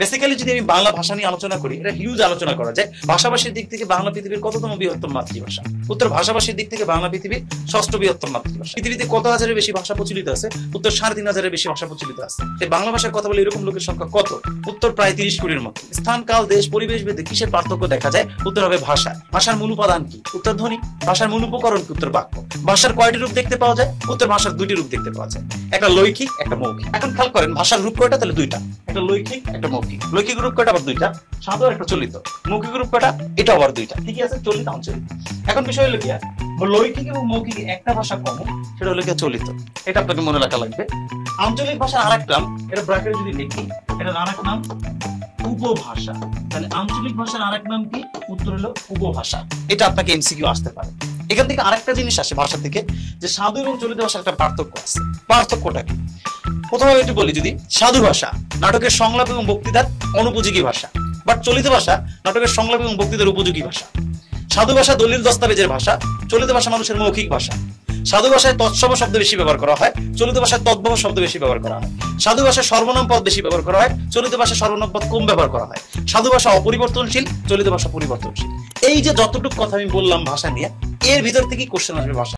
Basically যদি আমি বাংলা ভাষা নিয়ে আলোচনা করি, এটা হিউজ আলোচনা করা যায়। ভাষাভাষীর দিক থেকে বাংলা পৃথিবীর কততম বৃহত্তম মাতৃভাষা? উত্তর ভাষাভাষীর দিক থেকে বাংলা পৃথিবীর ষষ্ঠ বৃহত্তম মাতৃভাষা। পৃথিবীতে কত হাজারের বেশি ভাষা প্রচলিত আছে? উত্তর 3,500-এর বেশি ভাষা প্রচলিত আছে। এই বাংলা ভাষার কথা বলে এরকম লোকের সংখ্যা কত? উত্তর প্রায় 30 কোটির মতো। স্থান, কাল, দেশ, পরিবেশ ভেদে কিসের পার্থক্য দেখা যায়? উত্তর হবে ভাষা। ভাষার মূল উপাদান কি? উত্তর ধ্বনি। ভাষার মূল উপকরণ কি? উত্তর বাক্য। ভাষার কয়টি রূপ দেখতে পাওয়া যায়? উত্তর ভাষার 2টি রূপ দেখতে পাওয়া যায়, একটা লৈখিক, একটা মৌখিক। এখন খেয়াল করেন ভাষার রূপ কয়টা? তাহলে 2টা, একটা লৈখিক, একটা মৌখিক। লৈখিক রূপ কয়টা? আবার 2টা, সাধু আর একটা চলিত। মৌখিক রূপ কয়টা? এটা আবার 2টা, ঠিকই আছে, চলিত, আঞ্চলিক। এখন বিষয় হলো কি, লৈখিক এবং মৌখিক একটা ভাষা কমন, সেটা হলো কি চলিত। এটা আপনাকে মনে রাখা লাগবে। আঞ্চলিক ভাষার আরেক নাম, এটা ব্র্যাকেটে যদি লিখি, এটার আরেক নাম উপভাষা। তাহলে আঞ্চলিক ভাষার আরেক নাম কি? উত্তর হলো উপভাষা। এটা আপনাকে এমসিকিউ আসতে পারে। এখান থেকে আরেকটা জিনিস আসে ভাষা থেকে, যে সাধু এবং চলিত ভাষার একটা পার্থক্য আছে। পার্থক্যটা কি? প্রথমে একটু বলি, যদি সাধু ভাষা নাটকের সংলাপ এবং বক্তৃতার অনুপযোগী ভাষা, বাট চলিত ভাষা নাটকের সংলাপ এবং বক্তৃতার উপযোগী ভাষা। সাধু ভাষা দলিল দস্তাবেজের ভাষা, চলিত ভাষা মানুষের মৌখিক ভাষা। সাধু ভাষায় তৎসম শব্দ বেশি ব্যবহার করা হয়, চলিত ভাষায় তদ্ভব শব্দ বেশি ব্যবহার করা হয়। সাধু ভাষায় সর্বনাম পদ বেশি ব্যবহার করা হয়, চলিত ভাষায় সর্বনাম পদ কম ব্যবহার করা হয়। সাধু ভাষা অপরিবর্তনশীল, চলিত ভাষা পরিবর্তনশীল। এই যে যতটুকু কথা আমি বললাম ভাষা নিয়ে, এর ভিতর থেকে কোশ্চেন আসবে ভাষা।